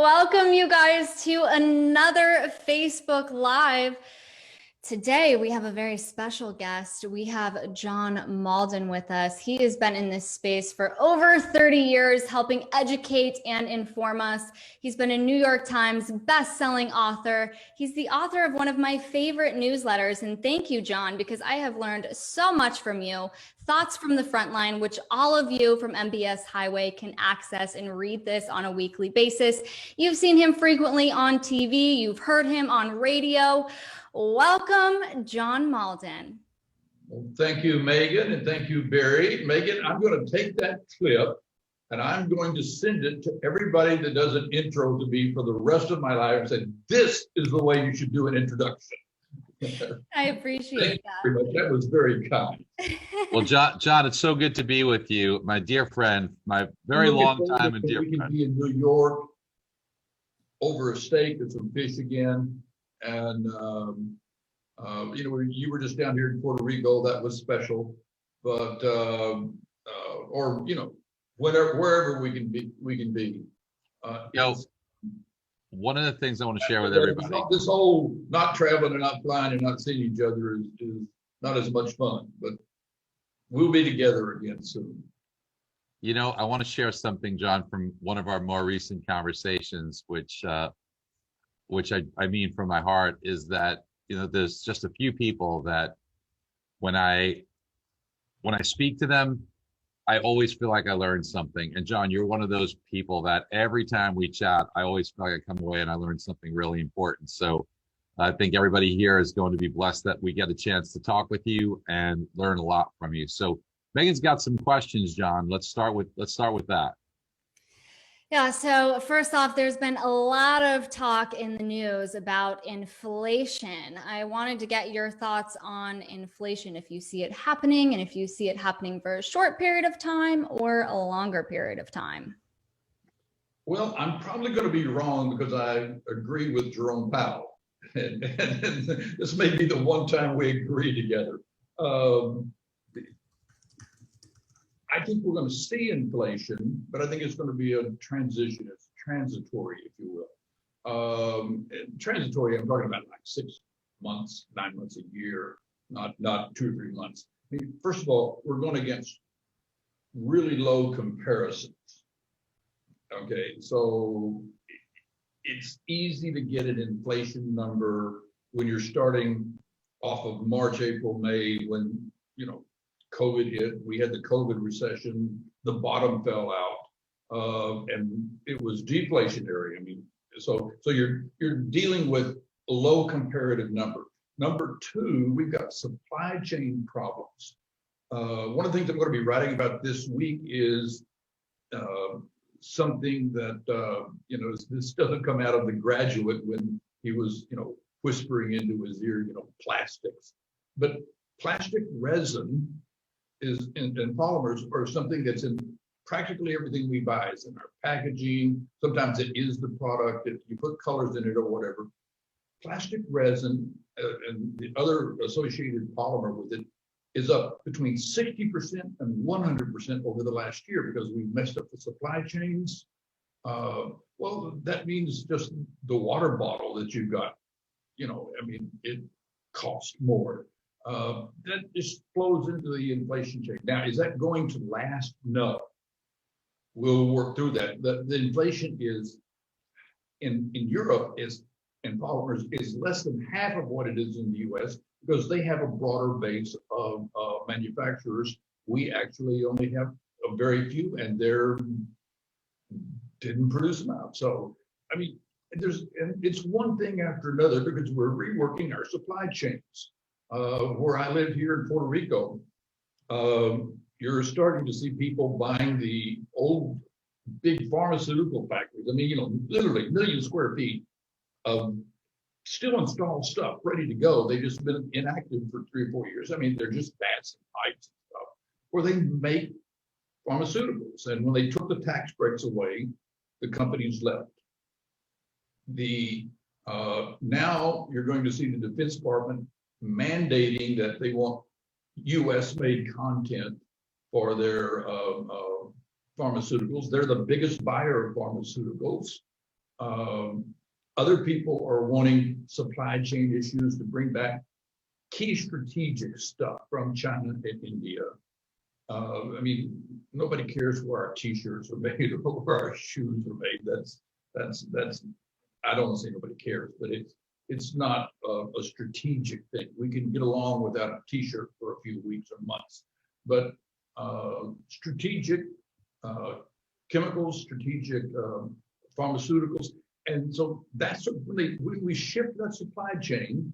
Welcome you guys to another Facebook Live. Today we have a very special guest. We have John Mauldin with us. He has been in this space for over 30 years, helping educate and inform us. He's been a New York Times best-selling author. He's the author of one of my favorite newsletters. And thank you, John, because I have learned so much from you. Thoughts from the Frontline, which all of you from MBS Highway can access and read this on a weekly basis. You've seen him frequently on TV. You've heard him on radio. Welcome, John Mauldin. Well, thank you, Megan, and thank you, Barry. Megan, I'm going to take that clip and I'm going to send it to everybody that does an intro to me for the rest of my life and say, this is the way you should do an introduction. I appreciate that. Very much. That was very kind. Well, John, it's so good to be with you, my dear friend, my very long time and dear friend. We can friend. be in New York over a steak and some fish again. And, you were just down here in Puerto Rico. That was special. But, wherever we can be. One of the things I want to share with everybody. This whole not traveling and not flying and not seeing each other is not as much fun, but we'll be together again soon. You know, I want to share something, John, from one of our more recent conversations, which I mean from my heart, is that, there's just a few people that when I speak to them, I always feel like I learned something. And John, you're one of those people that every time we chat, I always feel like I come away and I learned something really important. So I think everybody here is going to be blessed that we get a chance to talk with you and learn a lot from you. So Megan's got some questions, John. Let's start with that. Yeah, so first off, there's been a lot of talk in the news about inflation. I wanted to get your thoughts on inflation, if you see it happening, and if you see it happening for a short period of time or a longer period of time. Well, I'm probably going to be wrong because I agree with Jerome Powell. And this may be the one time we agree together. I think we're going to see inflation, but I think it's going to be a transition. It's transitory, if you will. Transitory, I'm talking about like 6 months, 9 months, a year, not 2 or 3 months. I mean, first of all, we're going against really low comparisons. Okay, so it's easy to get an inflation number when you're starting off of March, April, May, when, COVID hit. We had the COVID recession, the bottom fell out, and it was deflationary. I mean, so you're dealing with a low comparative number. Number two, we've got supply chain problems. One of the things I'm going to be writing about this week is something that this doesn't come out of The Graduate when he was whispering into his ear, plastics, but plastic resin and polymers are something that's in practically everything we buy. It's in our packaging. Sometimes it is the product. If you put colors in it or whatever. Plastic resin and the other associated polymer with it is up between 60% and 100% over the last year because we've messed up the supply chains. Well, that means just the water bottle that you've got, it costs more. That just flows into the inflation chain. Now, is that going to last? No. We'll work through that. The inflation is in Europe in polymers is less than half of what it is in the US because they have a broader base of manufacturers. We actually only have a very few, and they didn't produce them out. So, I mean, it's one thing after another because we're reworking our supply chains. Where I live here in Puerto Rico, you're starting to see people buying the old big pharmaceutical factories. I mean, literally 1 million square feet of still installed stuff ready to go. They've just been inactive for 3 or 4 years. I mean, they're just vats and pipes and stuff where they make pharmaceuticals. And when they took the tax breaks away, the companies left. Now you're going to see the Defense Department mandating that they want U.S.-made content for their pharmaceuticals. They're the biggest buyer of pharmaceuticals. Other people are wanting supply chain issues to bring back key strategic stuff from China and India. I mean, nobody cares where our T-shirts are made or where our shoes are made. That's. I don't say nobody cares, but it's not a strategic thing. We can get along without a T-shirt for a few weeks or months, but strategic chemicals, strategic pharmaceuticals, and so that's when we shift that supply chain.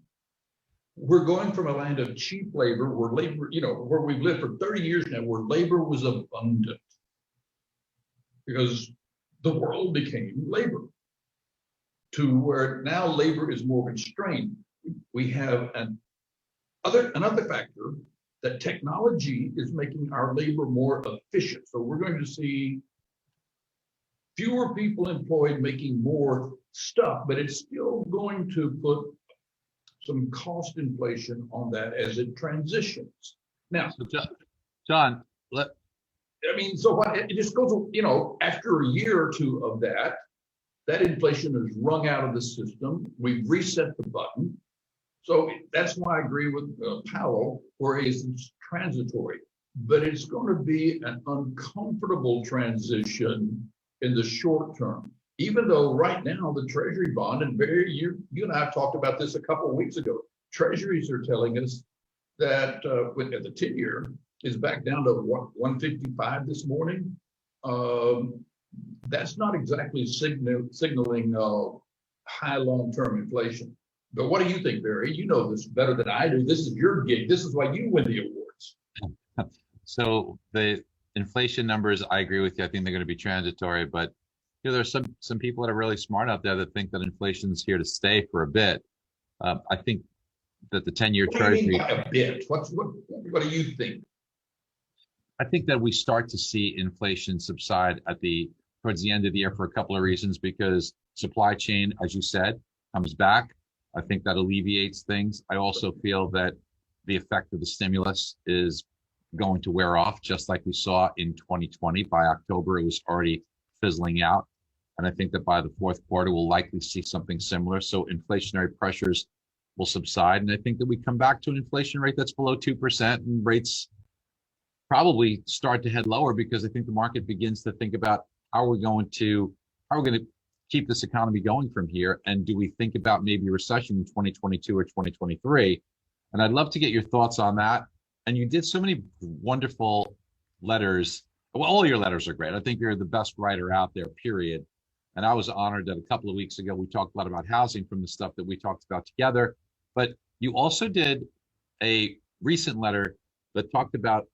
We're going from a land of cheap labor, where labor, where we've lived for 30 years now, where labor was abundant because the world became labor, to where now labor is more constrained. We have another factor, that technology is making our labor more efficient. So we're going to see fewer people employed making more stuff, but it's still going to put some cost inflation on that as it transitions. Now, So John, I mean, so what? It just goes, after a year or two of that inflation is wrung out of the system. We've reset the button. So that's why I agree with Powell, where it's transitory, but it's going to be an uncomfortable transition in the short term. Even though right now the Treasury bond, and Barry, you and I have talked about this a couple of weeks ago, Treasuries are telling us that at the 10-year is back down to 155 this morning. That's not exactly signaling high long-term inflation. But what do you think, Barry? You know this better than I do. This is your gig. This is why you win the awards. So the inflation numbers, I agree with you. I think they're going to be transitory, but there's some people that are really smart out there that think that inflation is here to stay for a bit. I think that the 10-year Treasury. What do you mean by a bit? What do you think? I think that we start to see inflation subside towards the end of the year for a couple of reasons, because supply chain, as you said, comes back. I think that alleviates things. I also feel that the effect of the stimulus is going to wear off, just like we saw in 2020. By October, it was already fizzling out. And I think that by the fourth quarter, we'll likely see something similar. So inflationary pressures will subside. And I think that we come back to an inflation rate that's below 2%, and rates probably start to head lower, because I think the market begins to think about how we're going to keep this economy going from here. And do we think about maybe a recession in 2022 or 2023? And I'd love to get your thoughts on that. And you did so many wonderful letters. Well, all your letters are great. I think you're the best writer out there, period. And I was honored that a couple of weeks ago, we talked a lot about housing from the stuff that we talked about together. But you also did a recent letter that talked about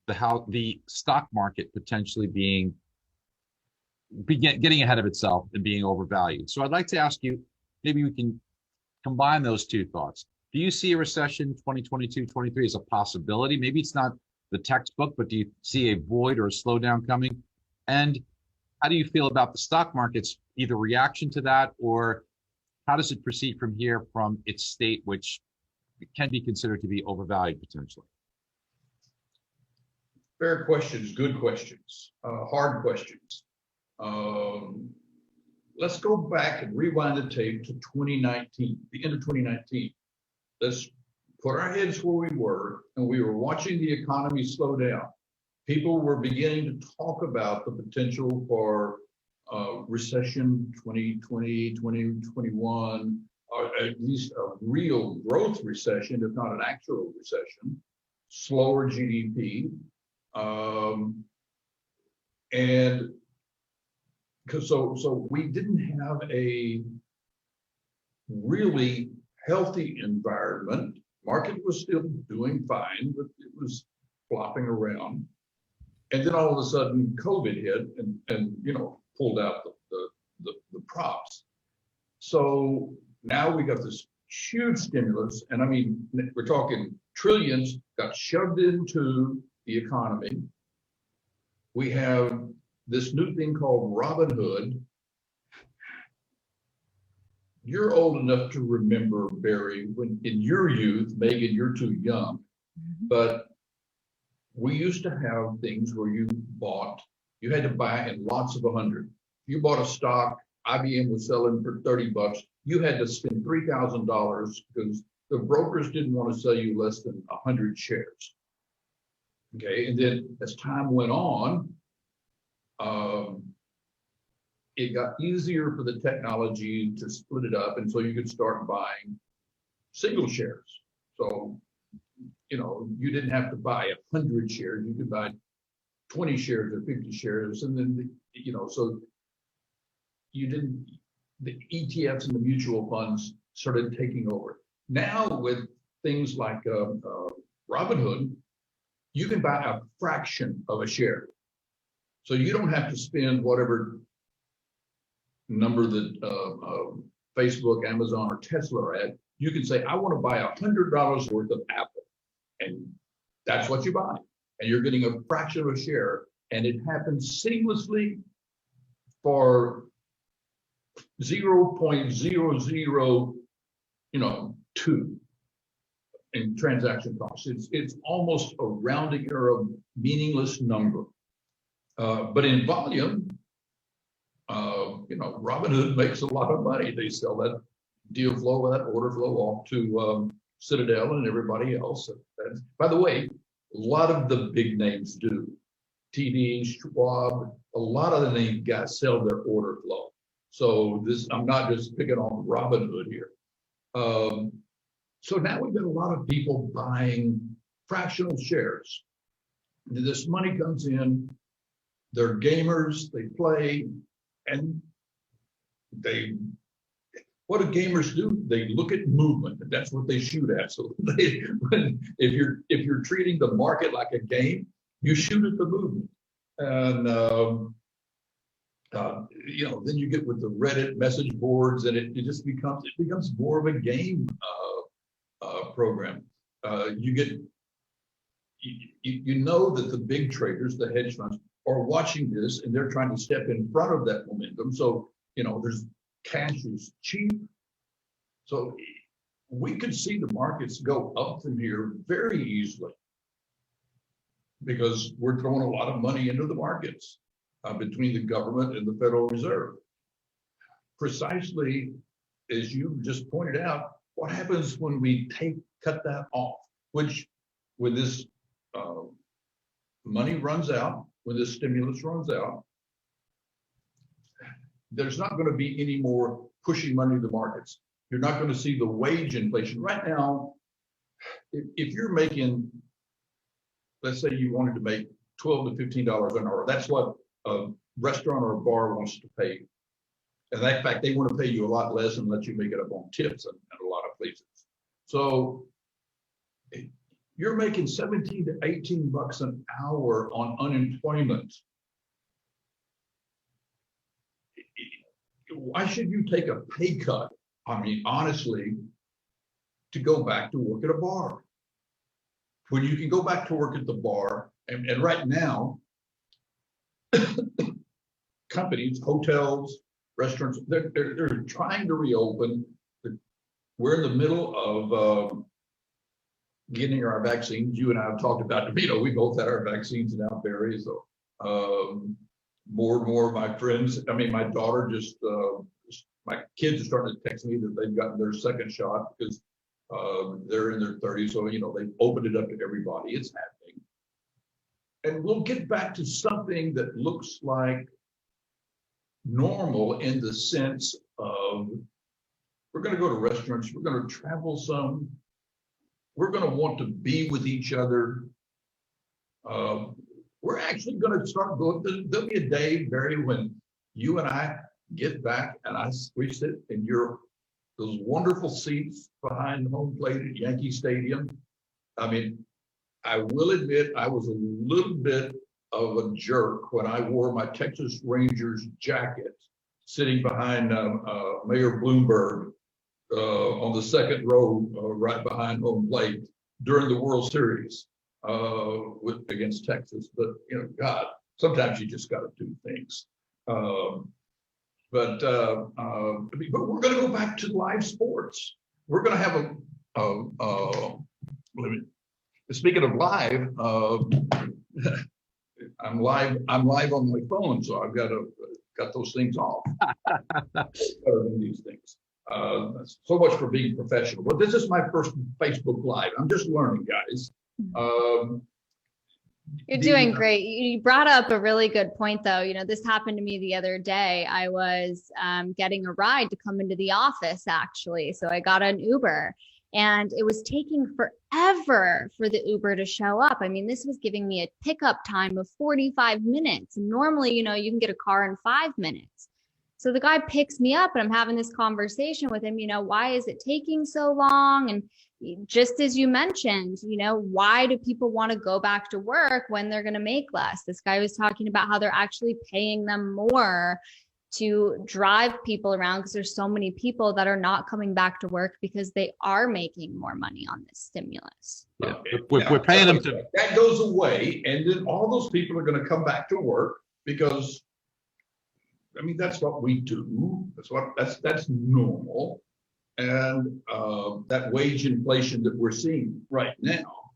how the stock market potentially getting ahead of itself and being overvalued. So I'd like to ask you, maybe we can combine those two thoughts. Do you see a recession 2022-23 as a possibility? Maybe it's not the textbook, but do you see a void or a slowdown coming? And how do you feel about the stock market's either reaction to that, or how does it proceed from here from its state, which can be considered to be overvalued potentially? Fair questions, good questions, hard questions. Let's go back and rewind the tape to 2019, the end of 2019. Let's put our heads where we were, and we were watching the economy slow down. People were beginning to talk about the potential for recession 2020, 2021, or at least a real growth recession, if not an actual recession, slower GDP. And because so we didn't have a really healthy environment. Market was still doing fine, but it was flopping around. And then all of a sudden COVID hit and pulled out the props. So now we got this huge stimulus, and I mean, we're talking trillions got shoved into the economy. We have this new thing called Robinhood. You're old enough to remember, Barry, when in your youth, Megan, you're too young, but we used to have things where you had to buy in lots of 100. If you bought a stock, IBM was selling for $30, you had to spend $3,000 because the brokers didn't want to sell you less than 100 shares. Okay, and then as time went on, it got easier for the technology to split it up, and so you could start buying single shares. So, you didn't have to buy 100 shares; you could buy 20 shares or 50 shares, and then so you didn't. The ETFs and the mutual funds started taking over. Now with things like Robinhood, you can buy a fraction of a share. So you don't have to spend whatever number that Facebook, Amazon, or Tesla are at. You can say, I want to buy $100 worth of Apple. And that's what you buy. And you're getting a fraction of a share. And it happens seamlessly for 0.002 in transaction costs. It's almost a rounding error, meaningless number. But in volume, Robinhood makes a lot of money. They sell that deal flow, that order flow off to Citadel and everybody else. By the way, a lot of the big names do. TD, Schwab, a lot of the name guys sell their order flow. So I'm not just picking on Robinhood here. So now we've got a lot of people buying fractional shares. This money comes in, they're gamers, they play, and what do gamers do? They look at movement, and that's what they shoot at. So if you're treating the market like a game, you shoot at the movement. And then you get with the Reddit message boards, and it becomes more of a game program. You know that the big traders, the hedge funds, are watching this, and they're trying to step in front of that momentum. So there's cash is cheap. So we could see the markets go up from here very easily because we're throwing a lot of money into the markets between the government and the Federal Reserve. Precisely as you just pointed out, what happens when we cut that off? Which, when this money runs out, when this stimulus runs out, there's not going to be any more pushing money to the markets. You're not going to see the wage inflation. Right now, if you're making, let's say you wanted to make $12 to $15 an hour, that's what a restaurant or a bar wants to pay you. And in fact, they want to pay you a lot less and let you make it up on tips in a lot of places. So you're making 17 to 18 bucks an hour on unemployment. Why should you take a pay cut? I mean, honestly, to go back to work at a bar. When you can go back to work at the bar, and right now, companies, hotels, restaurants, they're trying to reopen. We're in the middle of getting our vaccines. You and I have talked about, we both had our vaccines now, Barry. So more and more of my friends, my daughter my kids are starting to text me that they've gotten their second shot because they're in their 30s. So, they've opened it up to everybody. It's happening. And we'll get back to something that looks like normal in the sense of we're going to go to restaurants, we're going to travel some, we're going to want to be with each other. We're actually going to start going. There'll be a day, Barry, when you and I get back and we sit in those wonderful seats behind home plate at Yankee Stadium. I will admit I was a little bit of a jerk when I wore my Texas Rangers jacket sitting behind Mayor Bloomberg on the second row right behind home plate during the World Series against Texas. But, God, sometimes you just got to do things. But we're going to go back to live sports. We're going to have speaking of live, I'm live on my phone, so I've got got those things off. Better than these things. So much for being professional. But this is my first Facebook Live. I'm just learning, guys. You're doing great. You brought up a really good point, though. You know, this happened to me the other day. I was getting a ride to come into the office, actually. So I got an Uber, and it was taking forever for the Uber to show up. I mean, this was giving me a pickup time of 45 minutes. And normally, you know, you can get a car in 5 minutes. So the guy picks me up, and I'm having this conversation with him, you know, why is it taking so long? And just as you mentioned, you know, why do people want to go back to work when they're going to make less? This guy was talking about how they're actually paying them more to drive people around because there's so many people that are not coming back to work because they are making more money on this stimulus. Yeah. We're paying them to. That goes away, and then all those people are going to come back to work because, I mean, that's what we do. That's normal. And that wage inflation that we're seeing right now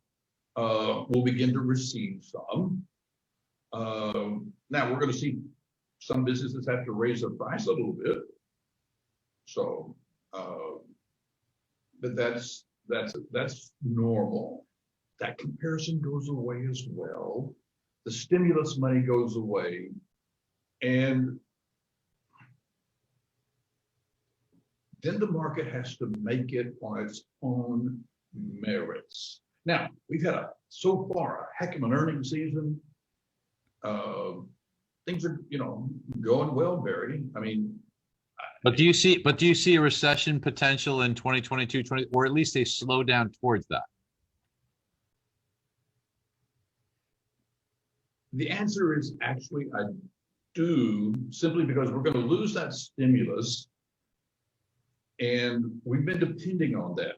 will begin to recede some. Now we're going to see some businesses have to raise their price a little bit. So, but that's normal. That comparison goes away as well. The stimulus money goes away, and then the market has to make it on its own merits. Now, we've had so far a heck of an earnings season. Things are, you know, going well, Barry. I mean, But do you see a recession potential in 2022, or at least a slowdown towards that? The answer is actually I do, simply because we're going to lose that stimulus. And we've been depending on that.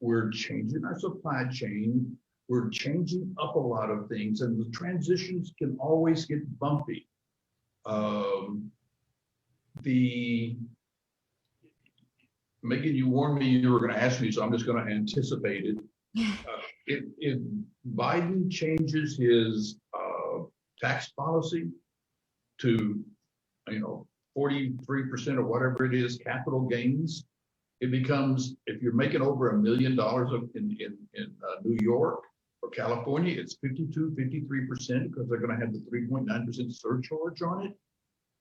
We're changing our supply chain. We're changing up a lot of things, and the transitions can always get bumpy. Megan, you warned me you were going to ask me, so I'm just going to anticipate it. If Biden changes his tax policy to, you know, 43% or whatever it is, capital gains, it becomes, if you're making over $1 million in New York or California, it's 52, 53% because they're going to have the 3.9% surcharge on it.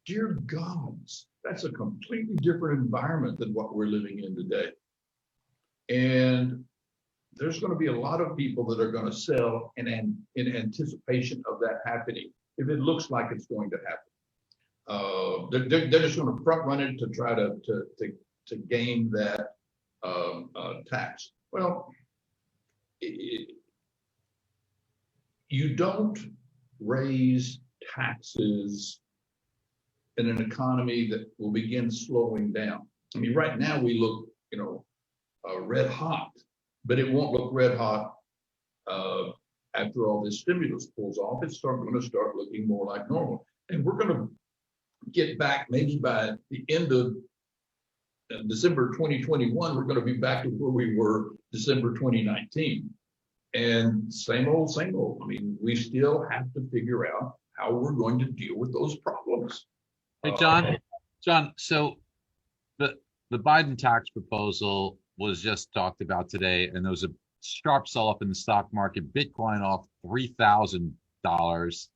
Dear gods, that's a completely different environment than what we're living in today. And there's going to be a lot of people that are going to sell in anticipation of that happening, if it looks like it's going to happen. They're just going to front run it to try to gain that tax. Well, you don't raise taxes in an economy that will begin slowing down. I mean, right now we look, you know, red hot, but it won't look red hot after all this stimulus pulls off. It's going to start looking more like normal, and we're going to get back maybe by the end of December 2021, we're going to be back to where we were December 2019. And same old, same old. I mean, we still have to figure out how we're going to deal with those problems. Hey, John, so the Biden tax proposal was just talked about today, and there was a sharp sell-off in the stock market, Bitcoin off $3,000.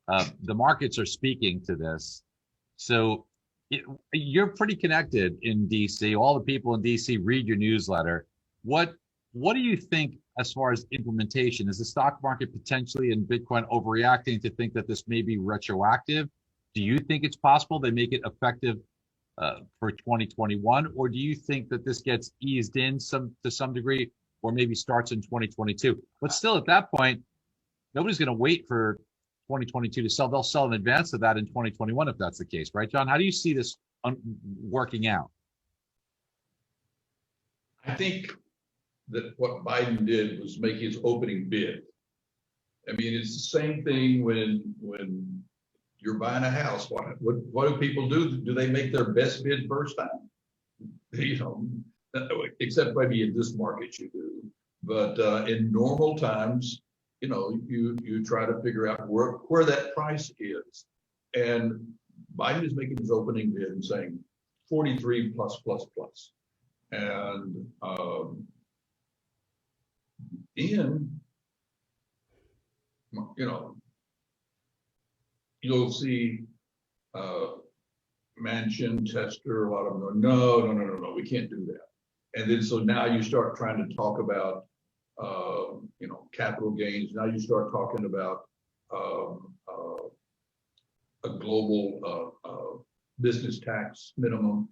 The markets are speaking to this. So you're pretty connected in DC. All the people in DC read your newsletter. What do you think as far as implementation? Is the stock market potentially and Bitcoin overreacting to think that this may be retroactive? Do you think it's possible they make it effective for 2021, or do you think that this gets eased in to some degree, or maybe starts in 2022? But still, at that point, nobody's going to wait for 2022 to sell. They'll sell in advance of that in 2021 if that's the case, right, John? How do you see this working out? I think that what Biden did was make his opening bid. I mean, it's the same thing when you're buying a house. What do people do? Do they make their best bid first time? You know, except maybe in this market you do. But in normal times, you know, you try to figure out where that price is. And Biden is making his opening bid and saying 43 plus plus plus. And in, you know, you'll see Manchin, Tester, a lot of them go, no, we can't do that. And then so now you start trying to talk about, you know, capital gains. Now you start talking about a global business tax minimum.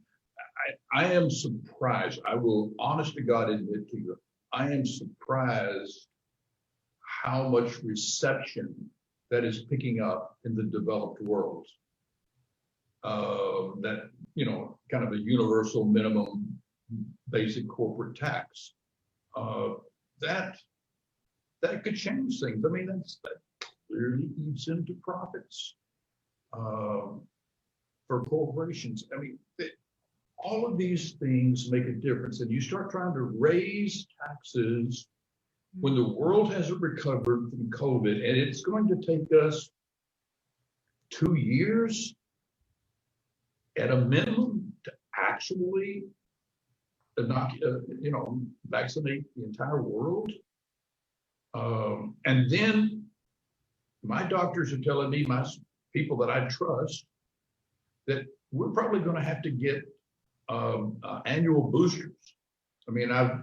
I am surprised. I will honest to God admit to you, I am surprised how much reception that is picking up in the developed world. That, you know, kind of a universal minimum basic corporate tax. That could change things. I mean, that clearly eats into profits for corporations. I mean, all of these things make a difference. And you start trying to raise taxes when the world hasn't recovered from COVID, and it's going to take us 2 years at a minimum to actually vaccinate the entire world. And then my doctors are telling me, my people that I trust, that we're probably going to have to get annual boosters. I mean, I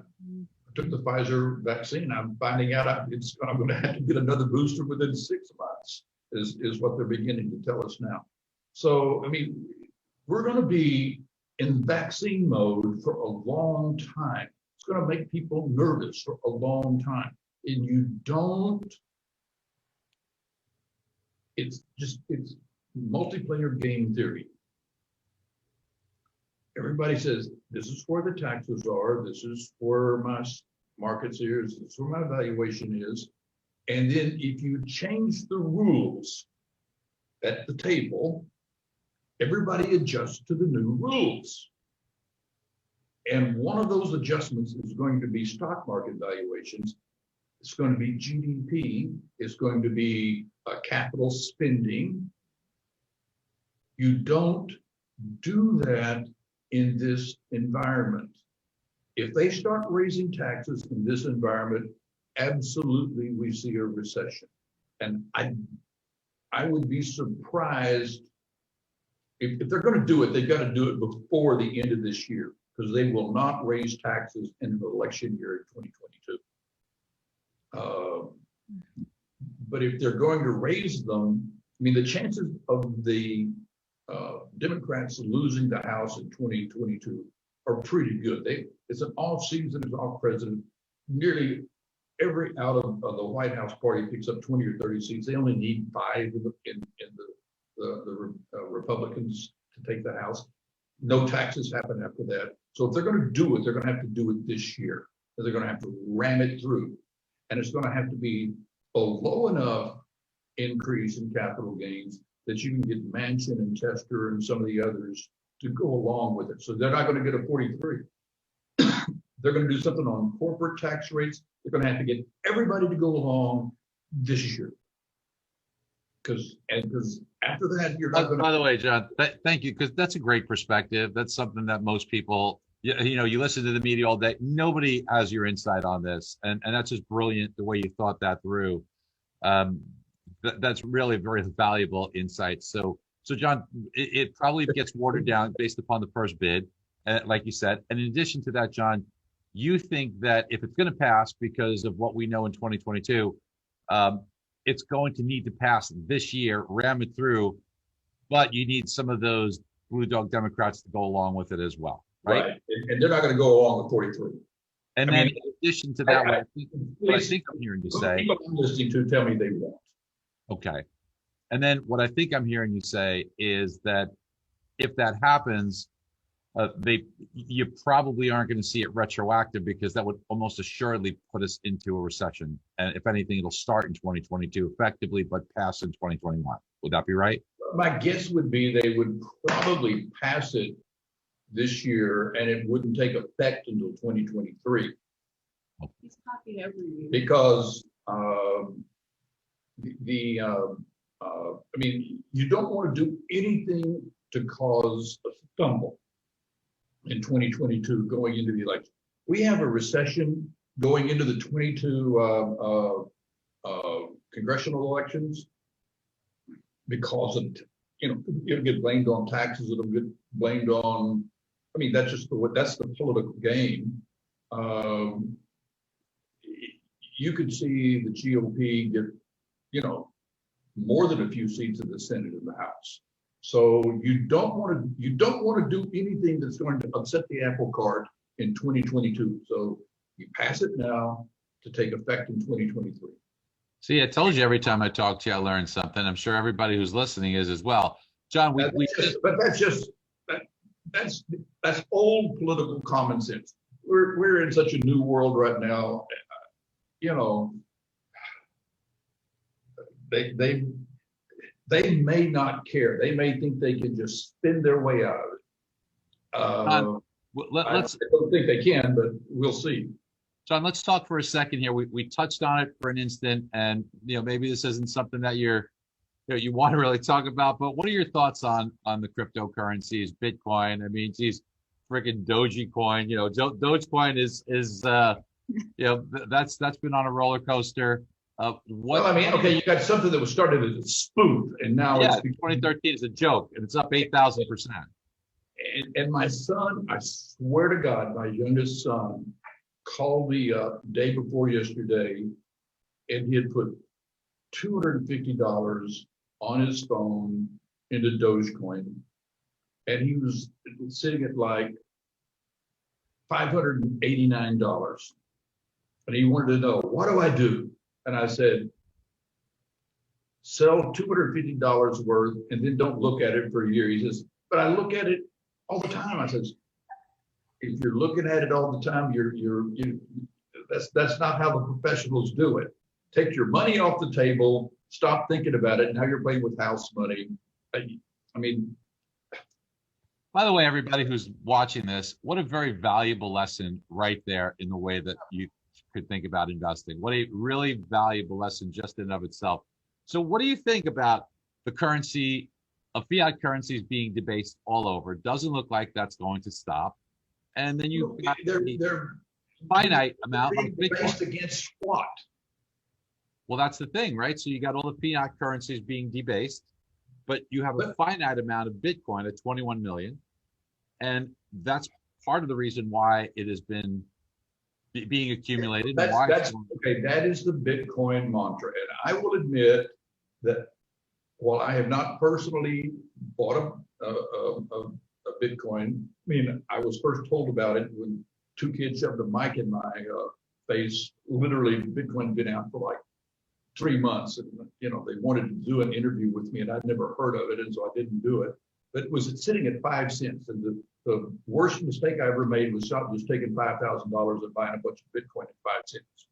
took the Pfizer vaccine. I'm finding out I'm going to have to get another booster within 6 months, is what they're beginning to tell us now. So, I mean, we're going to be in vaccine mode for a long time. It's going to make people nervous for a long time. And you don't, it's multiplayer game theory. Everybody says, this is where the taxes are, this is where my markets is, this is where my valuation is. And then if you change the rules at the table, everybody adjusts to the new rules. And one of those adjustments is going to be stock market valuations. It's going to be GDP. It's going to be capital spending. You don't do that in this environment. If they start raising taxes in this environment, absolutely we see a recession. And I would be surprised if they're going to do it, they've got to do it before the end of this year, because they will not raise taxes in an election year in 2022. But if they're going to raise them, I mean, the chances of the Democrats losing the House in 2022 are pretty good. It's an off season, it's off president. Nearly every out of the White House party picks up 20 or 30 seats. They only need 5 in the Republicans to take the House. No taxes happen after that. So if they're going to do it, they're going to have to do it this year. They're going to have to ram it through. And it's going to have to be a low enough increase in capital gains that you can get Manchin and Tester and some of the others to go along with it. So they're not going to get a 43. They're going to do something on corporate tax rates. They're going to have to get everybody to go along this year. Because after that, you're not going to. By the way, John, thank you, because that's a great perspective. That's something that most people, you know, you listen to the media all day. Nobody has your insight on this, and that's just brilliant the way you thought that through. That's really very valuable insight. So John, it probably gets watered down based upon the first bid, like you said. And in addition to that, John, you think that if it's going to pass because of what we know in 2022, it's going to need to pass this year, ram it through, but you need some of those blue dog Democrats to go along with it as well, right? And they're not going to go along with 43. And then in addition to that, what I think I'm hearing you say, people I'm listening to tell me they won't. Okay. And then what I think I'm hearing you say is that if that happens, you probably aren't going to see it retroactive, because that would almost assuredly put us into a recession. And if anything, it'll start in 2022 effectively, but pass in 2021. Would that be right? My guess would be they would probably pass it this year, and it wouldn't take effect until 2023. He's copied every year. Because I mean, you don't want to do anything to cause a stumble in 2022 going into the election. We have a recession going into the 22 congressional elections because of, it'll get blamed on taxes, it'll get blamed on, I mean, that's the political game. You could see the GOP get, more than a few seats in the Senate and the House. So you don't want to do anything that's going to upset the apple cart in 2022. So you pass it now to take effect in 2023. See, I told you every time I talk to you, I learn something. I'm sure everybody who's listening is as well. John, that's old political common sense. We're in such a new world right now. They may not care. They may think they can just spin their way out of it. I don't think they can, but we'll see. John, let's talk for a second here. We touched on it for an instant, and maybe this isn't something that you want to really talk about. But what are your thoughts on the cryptocurrencies, Bitcoin? I mean, geez, freaking Dogecoin. Dogecoin is that's been on a roller coaster. Well, I mean, okay, you got something that was started as a spoof, and now it's 2013 is a joke, and it's up 8,000%. And my son, I swear to God, my youngest son called me up day before yesterday, and he had put $250 on his phone into Dogecoin, and he was sitting at like $589, and he wanted to know, what do I do? And I said, sell $250 worth and then don't look at it for a year. He says, but I look at it all the time. I says, if you're looking at it all the time, that's not how the professionals do it. Take your money off the table, stop thinking about it. Now you're playing with house money. I mean. By the way, everybody who's watching this, what a very valuable lesson right there in the way that you could think about investing. What a really valuable lesson just in and of itself. So what do you think about the currency of fiat currencies being debased all over? It doesn't look like that's going to stop. And then you've got they're finite amount of Bitcoin. Against what? Well, that's the thing, right? So you got all the fiat currencies being debased, but you have a finite amount of Bitcoin at 21 million. And that's part of the reason why it has been being accumulated. Okay, that is the Bitcoin mantra. And I will admit that while I have not personally bought a Bitcoin, I mean, I was first told about it when two kids shoved a mic in my face. Literally, Bitcoin had been out for like 3 months, and they wanted to do an interview with me, and I'd never heard of it, and so I didn't do it. But it was sitting at 5 cents, and the worst mistake I ever made was taking $5,000 and buying a bunch of Bitcoin at 5 cents.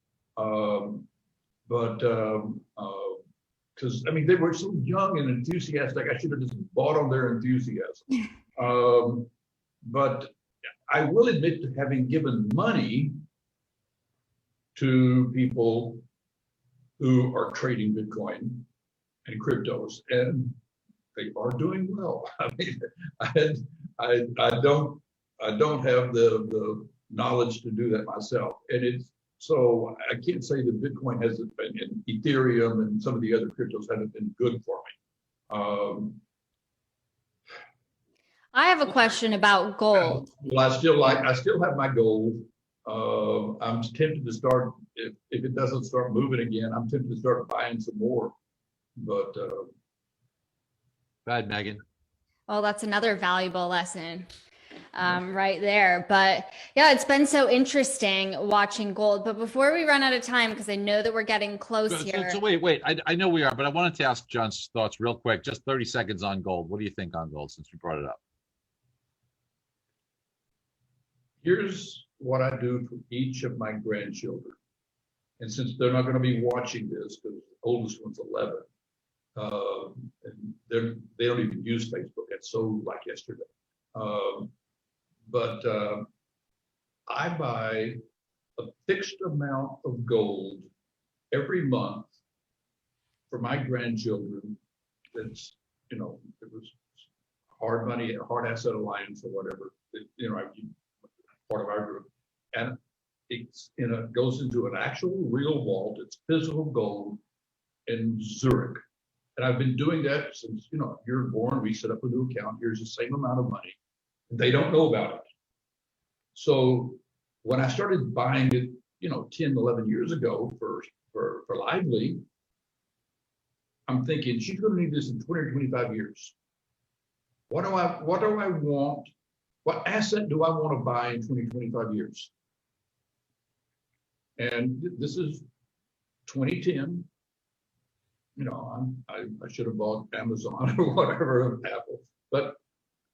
Because I mean, they were so young and enthusiastic, I should have just bought on their enthusiasm. But I will admit to having given money to people who are trading Bitcoin and cryptos, and they are doing well. I mean, I don't have the knowledge to do that myself, and so I can't say that Bitcoin hasn't been, and Ethereum and some of the other cryptos haven't been good for me. I have a question about gold. Well, I still have my gold. I'm tempted to start, if it doesn't start moving again, I'm tempted to start buying some more. But go ahead, Megan. Well, that's another valuable lesson right there. But yeah, it's been so interesting watching gold. But before we run out of time, because I know that we're getting close here. So wait. I know we are, but I wanted to ask John's thoughts real quick, just 30 seconds on gold. What do you think on gold since we brought it up? Here's what I do for each of my grandchildren. And since they're not going to be watching this, because the oldest one's 11, and they don't even use Facebook. It's so like yesterday. But I buy a fixed amount of gold every month for my grandchildren. That's, it was hard money, hard asset alliance or whatever, part of our group. And it's goes into an actual real vault. It's physical gold in Zurich. And I've been doing that since, you're born. We set up a new account. Here's the same amount of money. They don't know about it. So when I started buying it, 10, 11 years ago for Lively, I'm thinking she's going to need this in 20 or 25 years. What do I want? What asset do I want to buy in 20, 25 years? And this is 2010. I should have bought Amazon or whatever, Apple, but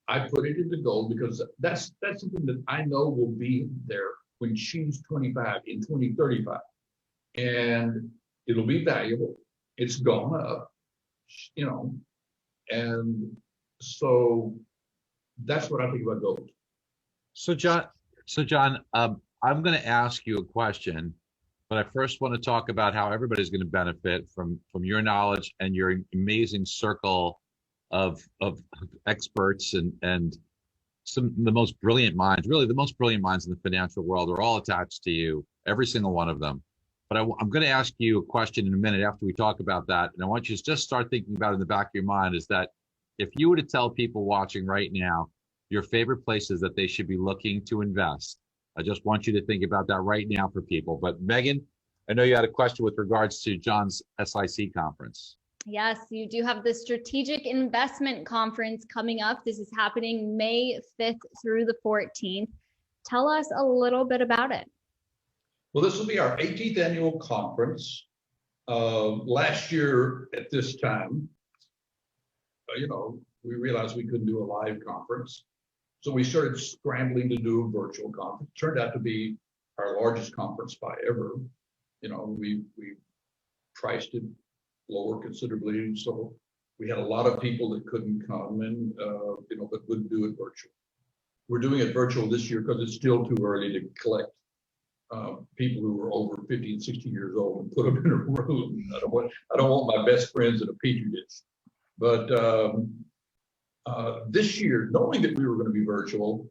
I put it into gold because that's something that I know will be there when she's 25 in 2035, and it'll be valuable. It's gone up, and so that's what I think about gold. So John, I'm going to ask you a question, but I first want to talk about how everybody's going to benefit from your knowledge and your amazing circle of experts and some of the most brilliant minds, really the most brilliant minds in the financial world are all attached to you, every single one of them. But I'm going to ask you a question in a minute after we talk about that. And I want you to just start thinking about it in the back of your mind, is that if you were to tell people watching right now your favorite places that they should be looking to invest, I just want you to think about that right now for people. But Megan, I know you had a question with regards to John's SIC conference. Yes, you do have the Strategic Investment Conference coming up. This is happening May 5th through the 14th. Tell us a little bit about it. Well, this will be our 18th annual conference. Last year at this time, we realized we couldn't do a live conference. So we started scrambling to do a virtual conference. Turned out to be our largest conference by ever. We priced it lower considerably. So we had a lot of people that couldn't come and, but wouldn't do it virtual. We're doing it virtual this year because it's still too early to collect people who are over 50 and 60 years old and put them in a room. I don't want my best friends in a petri dish. But this year, knowing that we were going to be virtual,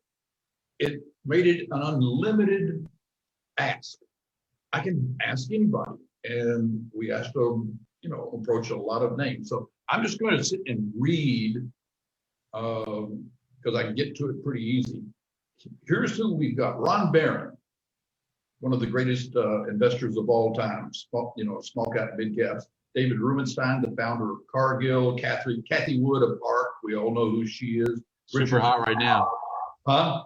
it made it an unlimited ask. I can ask anybody, and we asked them, approach a lot of names. So I'm just going to sit and read because I can get to it pretty easy. Here's who we've got: Ron Barron, one of the greatest investors of all time, small cap, big caps. David Rubenstein, the founder of Cargill. Kathy Wood of ARC, we all know who she is. Super hot right now. Huh?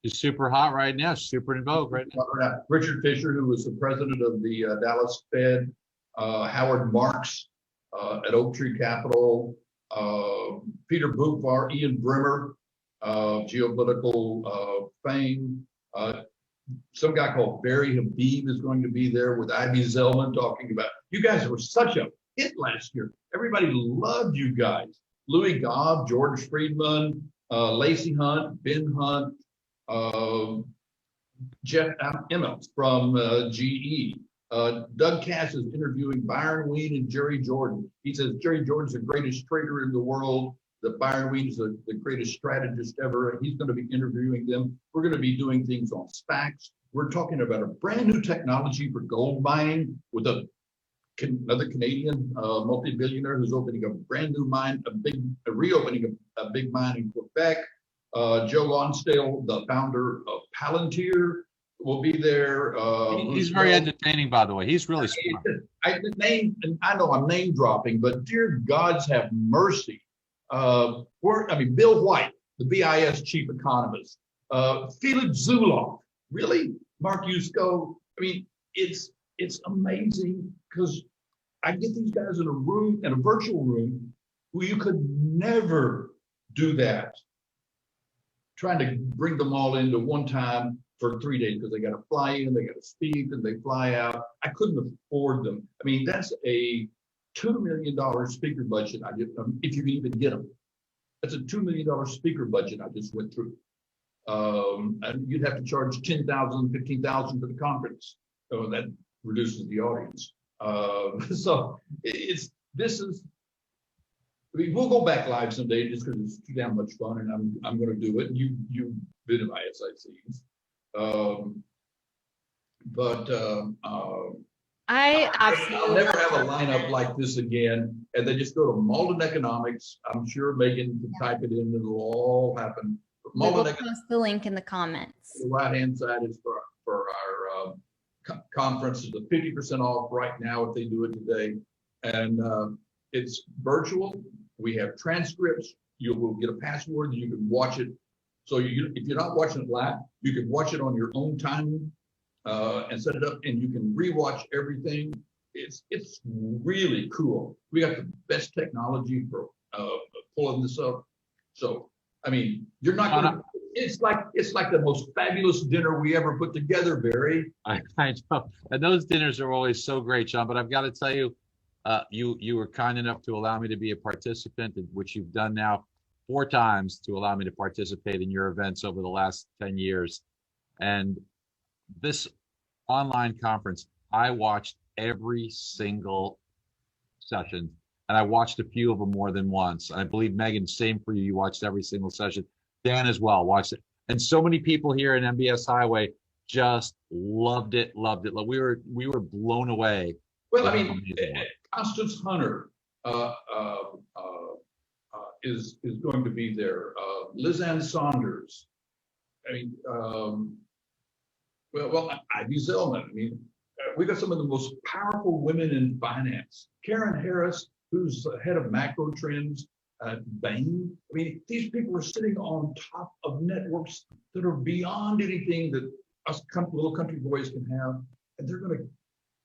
She's super hot right now. Super in vogue right now. Richard Fisher, who was the president of the Dallas Fed. Howard Marks at Oak Tree Capital. Peter Boockvar, Ian Brimmer, geopolitical fame. Some guy called Barry Habib is going to be there with Ivy Zellman talking about, you guys were such a hit last year. Everybody loved you guys. Louis Gobb, George Friedman, Lacey Hunt, Ben Hunt, Jeff Emmons from GE. Doug Cass is interviewing Byron Wien and Jerry Jordan. He says Jerry Jordan's the greatest trader in the world, that Byron Wien is the greatest strategist ever, and he's going to be interviewing them. We're going to be doing things on SPACs. We're talking about a brand new technology for gold mining with another Canadian multi-billionaire who's opening a brand new mine, reopening a big mine in Quebec. Joe Lonsdale, the founder of Palantir, will be there. He's very entertaining, by the way. He's really smart. I know I'm name dropping, but dear gods have mercy. Bill White, the BIS chief economist, Felix Zulauf, really, Mark Yusko. It's amazing because I get these guys in a virtual room, who you could never do that. Trying to bring them all into one time for 3 days because they got to fly in, they got to speak, and they fly out. I couldn't afford them. That's a $2 million speaker budget. If you can even get them, that's a $2 million speaker budget I just went through. And you'd have to charge $10,000, $15,000 for the conference. So that reduces the audience. I mean, we'll go back live someday just because it's too damn much fun, and I'm going to do it. And you've been in my SICs, but I I'll absolutely never have a lineup like this again. And they just go to Mauldin Economics. I'm sure Megan can type it in, and it'll all happen. we will Mauldin post the link in the comments. The right-hand side is for our conference. It's a 50% off right now if they do it today. And it's virtual. We have transcripts. You will get a password. You can watch it. So if you're not watching it live, you can watch it on your own time and set it up, and you can rewatch everything. It's really cool. We got the best technology for pulling this up. So I mean, you're not gonna. It's like the most fabulous dinner we ever put together, Barry. I know, and those dinners are always so great, Sean. But I've got to tell you, you were kind enough to allow me to be a participant, which you've done now 4 times to allow me to participate in your events over the last 10 years. And this online conference, I watched every single session, and I watched a few of them more than once. I believe, Megan, same for you. You watched every single session. Dan as well watched it. And so many people here in MBS Highway just loved it. We were blown away. Well, I mean, Constance Hunter is going to be there. Liz Ann Saunders. I mean, Ivy Zellman. I mean, we got some of the most powerful women in finance. Karen Harris, who's head of macro trends at Bain. I mean, these people are sitting on top of networks that are beyond anything that us little country boys can have, and they're going to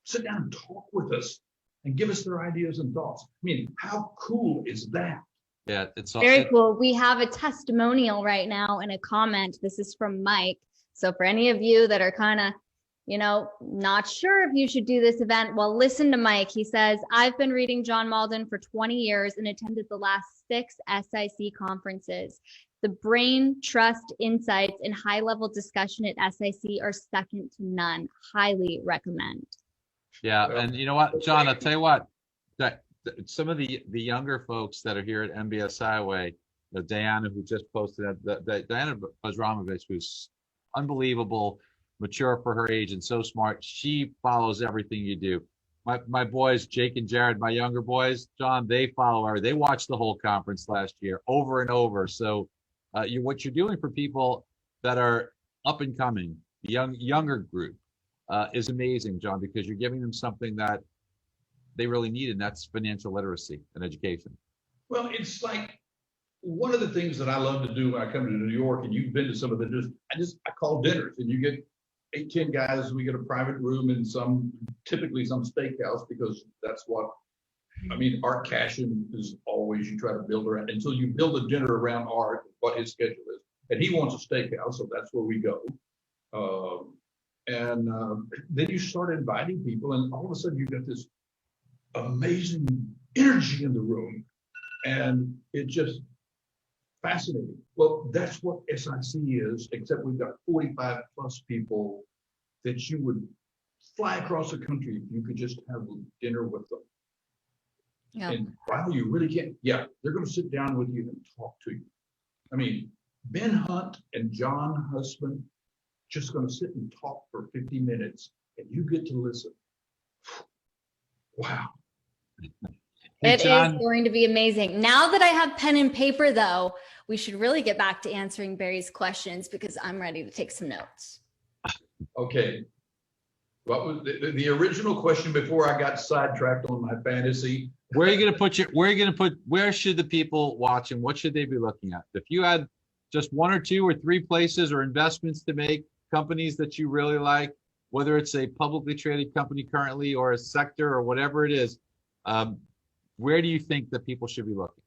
sit down and talk with us and give us their ideas and thoughts. I mean, how cool is that? Yeah, it's very cool. We have a testimonial right now and a comment. This is from Mike. So for any of you that are kind of, not sure if you should do this event, well, listen to Mike. He says, I've been reading John Mauldin for 20 years and attended the last 6 SIC conferences. The brain, trust, insights, and high-level discussion at SIC are second to none. Highly recommend. Yeah, and you know what, John, I'll tell you what, that some of the younger folks that are here at MBS Highway, Diana, who just posted that, Diana Bazramovich, who's unbelievable, mature for her age and so smart. She follows everything you do. My boys, Jake and Jared, my younger boys, John, they follow her. They watched the whole conference last year over and over. So what you're doing for people that are up and coming, younger group, is amazing, John, because you're giving them something that they really need, and that's financial literacy and education. Well, it's like one of the things that I love to do when I come to New York, and you've been to some of the, I call dinners, and you get 8-10 guys. We get a private room in typically some steakhouse, because that's what, I mean, Art Cashin is always, you try to build around until you build a dinner around Art, what his schedule is. And he wants a steakhouse, so that's where we go. Then you start inviting people, and all of a sudden you got this amazing energy in the room, and it's just fascinating. Well, that's what SIC is, except we've got 45 plus people that you would fly across the country if you could just have dinner with them. Yeah. And wow, you really can't. Yeah, they're going to sit down with you and talk to you. I mean, Ben Hunt and John Husband just going to sit and talk for 50 minutes, and you get to listen. Wow. It is going to be amazing. Now that I have pen and paper, though, we should really get back to answering Barry's questions, because I'm ready to take some notes. Okay. What was the original question before I got sidetracked on my fantasy? Where are you going to put where should the people watching, what should they be looking at? If you had just 1 or 2 or 3 places or investments to make, companies that you really like, whether it's a publicly traded company currently or a sector or whatever it is, where do you think that people should be looking?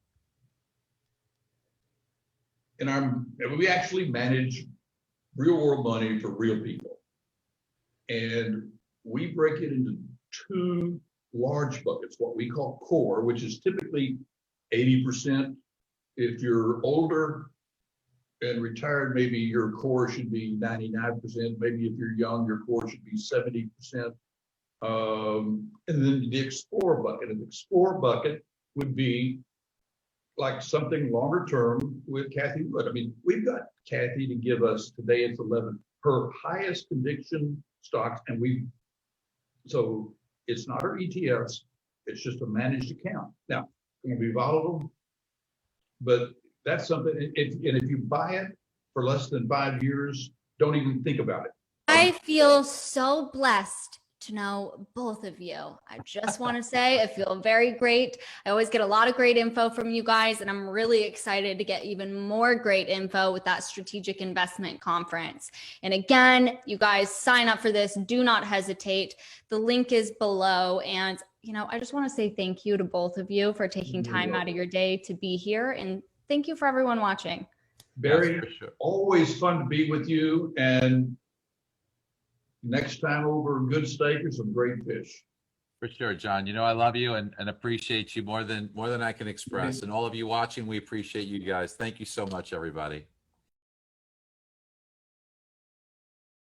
We actually manage real world money for real people. And we break it into 2 large buckets, what we call core, which is typically 80%. If you're older and retired, maybe your core should be 99%. Maybe if you're young, your core should be 70%. And then the explore bucket. And the explore bucket would be like something longer term with Kathy Wood. I mean, we've got Kathy to give us today, it's 11, her highest conviction stocks. And so it's not her ETFs, it's just a managed account. Now, it's going to be volatile, but that's something, and if you buy it for less than 5 years, don't even think about it. I feel so blessed to know both of you. I just want to say I feel very great. I always get a lot of great info from you guys, and I'm really excited to get even more great info with that strategic investment conference. And again, you guys sign up for this. Do not hesitate. The link is below. And, I just want to say thank you to both of you for taking time out of your day to be here. And thank you for everyone watching. Barry, Sure. always fun to be with you. And next time over a good steak or some great fish. For sure, John. I love you and appreciate you more than I can express. And all of you watching, we appreciate you guys. Thank you so much, everybody.